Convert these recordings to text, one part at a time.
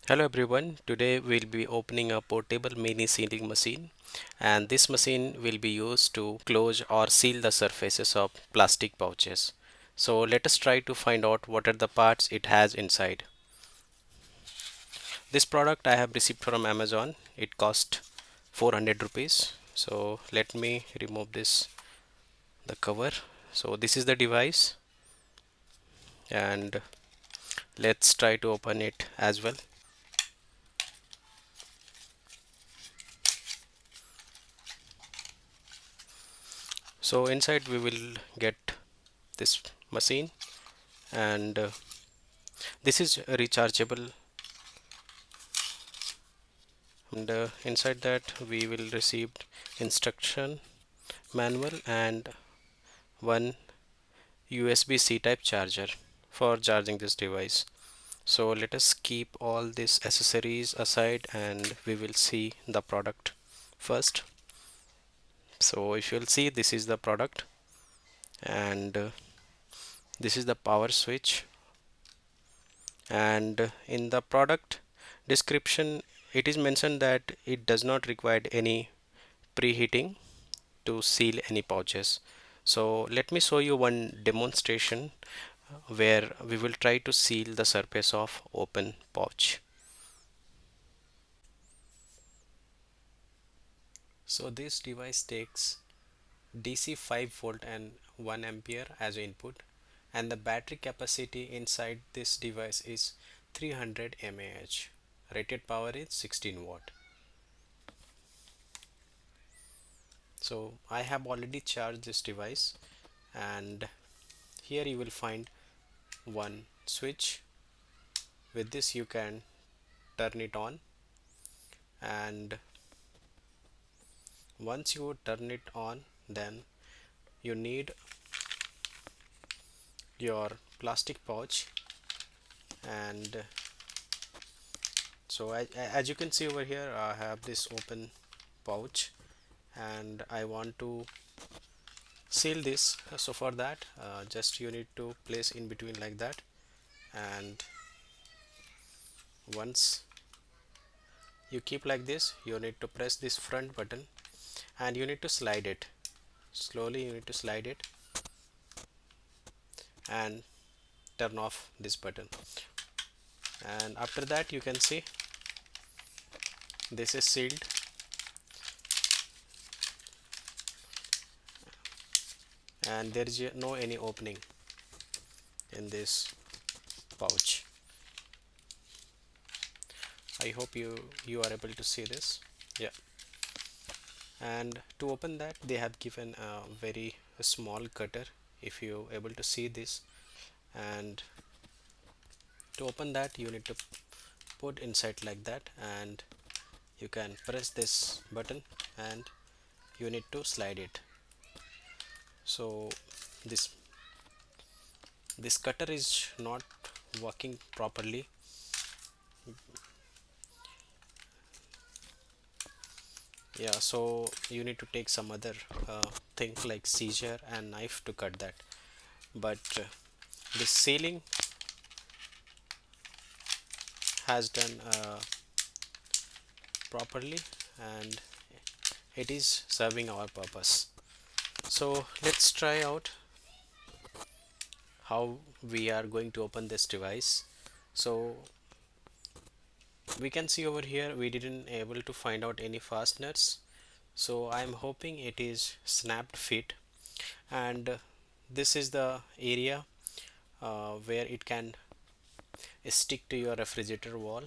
Hello everyone, today we'll be opening a portable mini sealing machine, and this machine will be used to close or seal the surfaces of plastic pouches. So let us try to find out what are the parts it has inside. This product I have received from Amazon. It cost 400 rupees. So let me remove the cover. So this is the device, and let's try to open it as well. So inside we will get this machine, and this is rechargeable, and inside that we will receive instruction manual and one USB-C type charger for charging this device. So let us keep all these accessories aside and we will see the product first. So if you'll see, this is the product, and this is the power switch, and in the product description it is mentioned that it does not require any preheating to seal any pouches. So let me show you one demonstration where we will try to seal the surface of open pouch. So this device takes DC 5 volt and 1 ampere as input, and the battery capacity inside this device is 300 mAh. Rated power is 16 watt. So I have already charged this device, and here you will find one switch. With this you can turn it on, and once you turn it on, then you need your plastic pouch. And so as you can see over here, I have this open pouch and I want to seal this. So for that, just you need to place in between like that, and once you keep like this, you need to press this front button and you need to slide it slowly. You need to slide it and turn off this button, and after that you can see this is sealed, and there is no any opening in this pouch. I hope you are able to see this. Yeah, and to open that they have given a very small cutter, if you able to see this. And to open that you need to put inside like that, and you can press this button and you need to slide it. So this this cutter is not working properly. Yeah, so you need to take some other thing like scissor and knife to cut that. But this sealing has done properly, and it is serving our purpose. So let's try out how we are going to open this device. So we can see over here we didn't able to find out any fasteners, so I'm hoping it is snapped fit, and this is the area where it can stick to your refrigerator wall.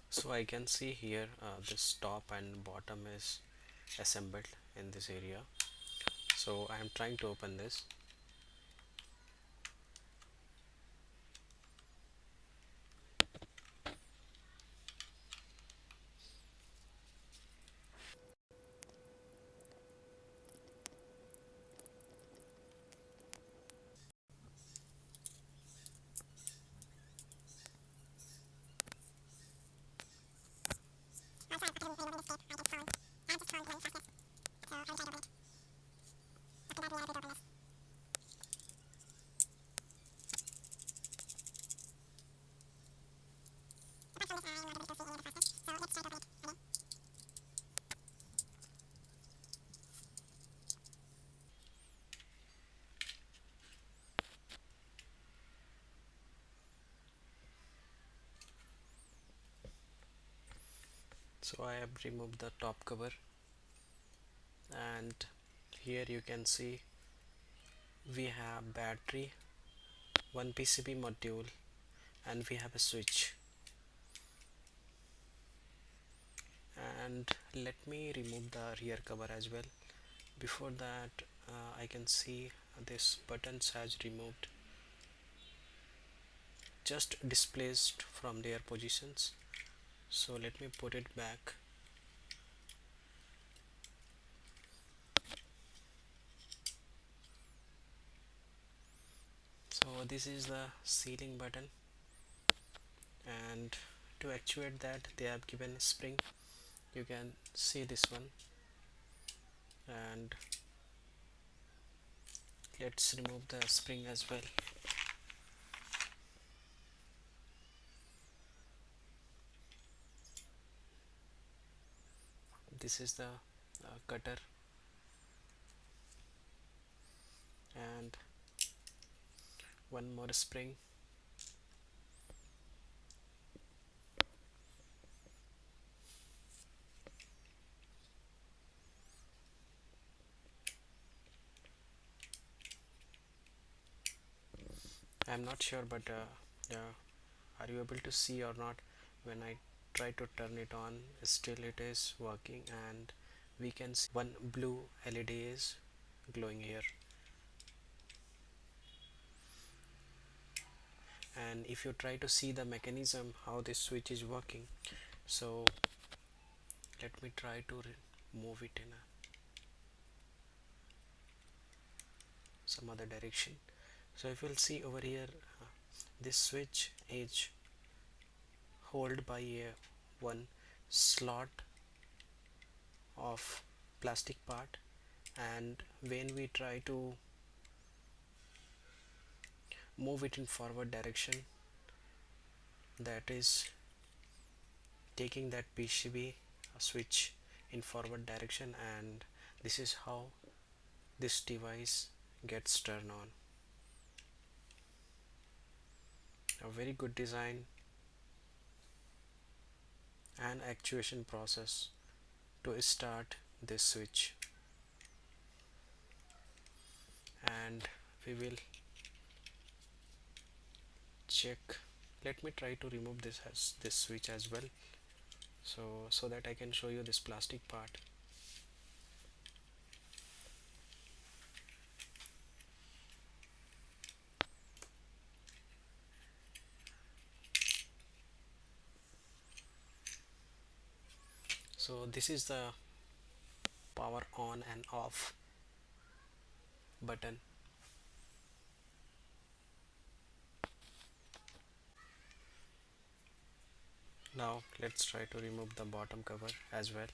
So I can see here this top and bottom is assembled in this area. So I am trying to open this. So I have removed the top cover, and here you can see we have battery, one PCB module, and we have a switch. And let me remove the rear cover as well. Before that, I can see this buttons has removed, just displaced from their positions. So let me put it back. So this is the sealing button, and to actuate that they have given a spring. You can see this one, and let's remove the spring as well. This is the cutter, and one more spring. I'm not sure, but are you able to see or not? When I try to turn it on, still it is working, and we can see one blue LED is glowing here. And if you try to see the mechanism how this switch is working, so let me try to move it in some other direction. So if you'll see over here, this switch is held by a one slot of plastic part, and when we try to move it in forward direction, that is taking that PCB switch in forward direction, and this is how this device gets turned on. A very good design and actuation process to start this switch. And we will check. Let me try to remove this switch as well, so that I can show you this plastic part. So this is the power on and off button. Now let's try to remove the bottom cover as well.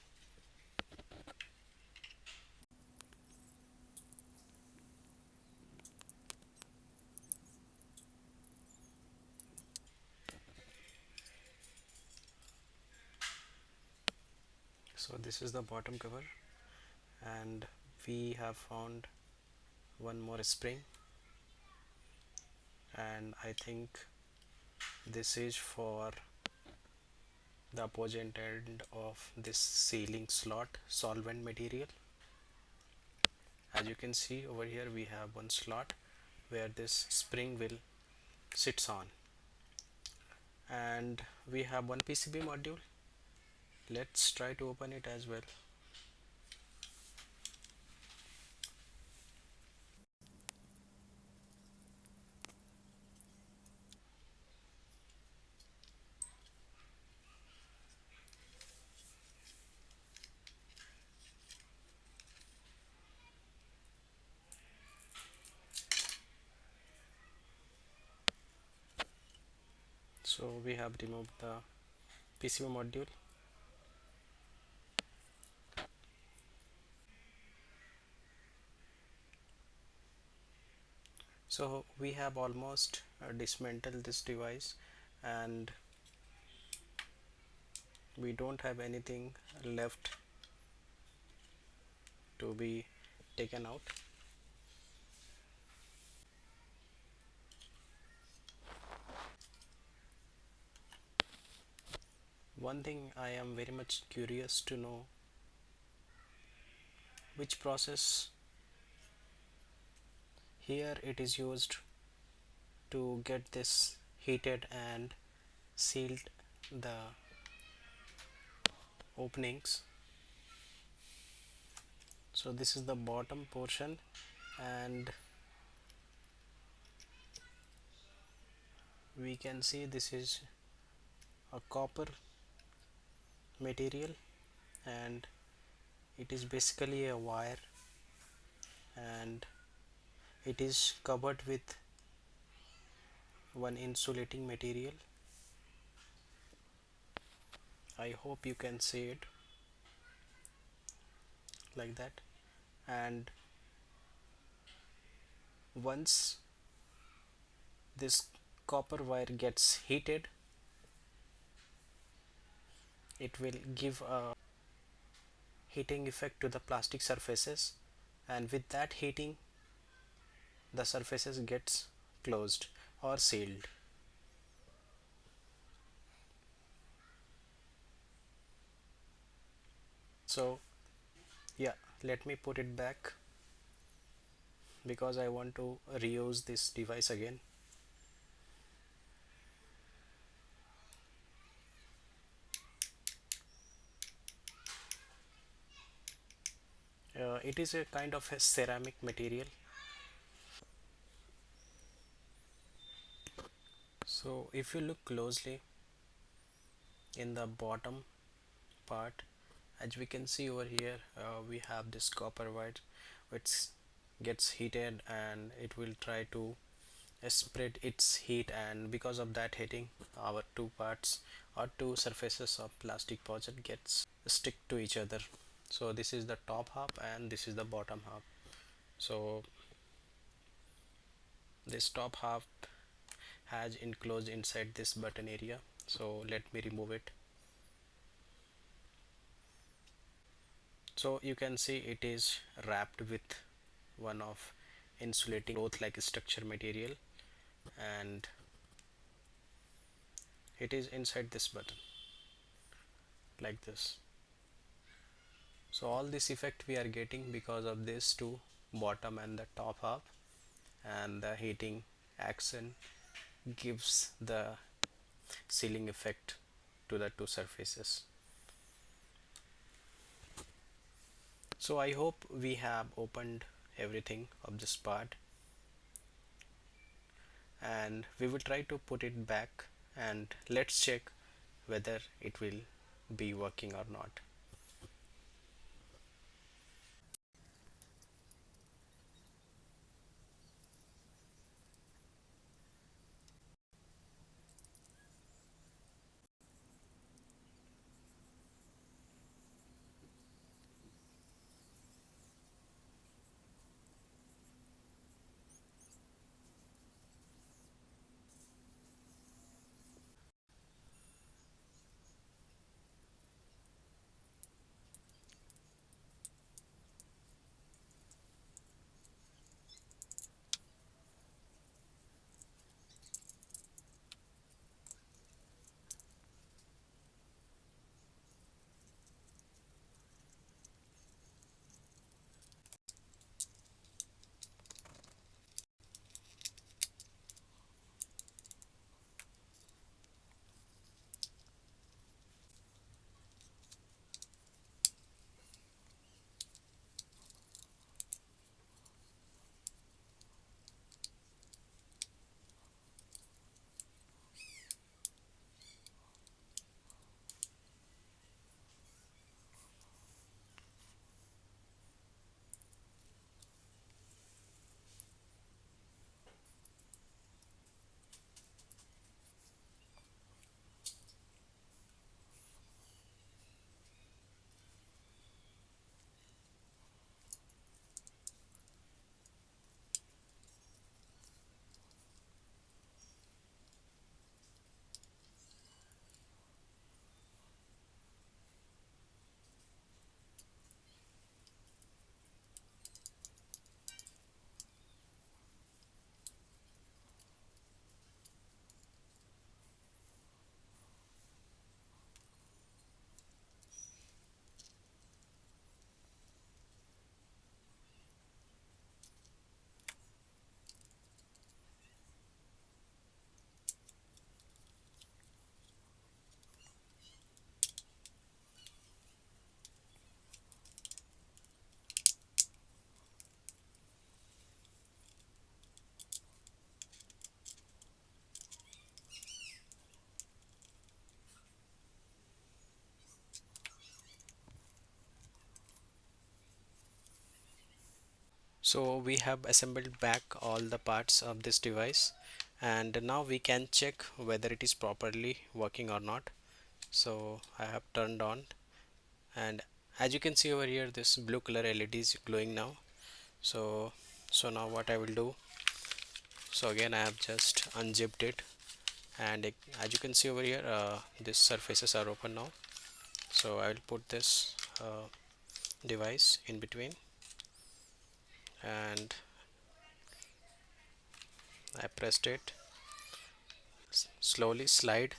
So this is the bottom cover, and we have found one more spring, and I think this is for the opposite end of this sealing slot solvent material. As you can see over here, we have one slot where this spring will sits on, and we have one PCB module. Let's try to open it as well. So we have removed the PCB module. So we have almost dismantled this device, and we don't have anything left to be taken out. one thing I am very much curious to know, which process here it is used to get this heated and sealed the openings. So this is the bottom portion, and we can see this is a copper material, and it is basically a wire, and it is covered with one insulating material. I hope you can see it like that. And once this copper wire gets heated, it will give a heating effect to the plastic surfaces, and with that heating the surfaces gets closed or sealed. So yeah, let me put it back because I want to reuse this device again. It is a kind of a ceramic material. So if you look closely in the bottom part, as we can see over here, we have this copper wire which gets heated, and it will try to spread its heat, and because of that heating our two parts or two surfaces of plastic project gets stick to each other. So this is the top half and this is the bottom half. So this top half has enclosed inside this button area, so let me remove it. So you can see it is wrapped with one of insulating cloth like structure material, and it is inside this button like this. So all this effect we are getting because of this two, bottom and the top half, and the heating action gives the sealing effect to the two surfaces. So I hope we have opened everything of this part, and we will try to put it back, and let's check whether it will be working or not. So we have assembled back all the parts of this device, and now we can check whether it is properly working or not. So I have turned on, and as you can see over here, this blue color LED is glowing now. So now what I will do, so again I have just unzipped it, and as you can see over here, these surfaces are open now. So I will put this device in between, and I pressed it. Slowly slide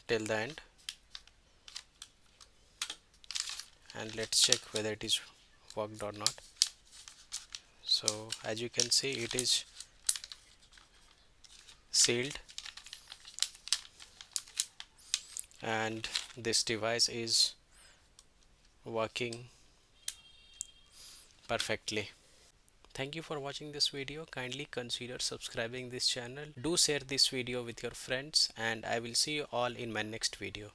till the end, and let's check whether it is worked or not. So as you can see, it is sealed, and this device is working perfectly. Thank you for watching this video. Kindly consider subscribing this channel. Do share this video with your friends, and I will see you all in my next video.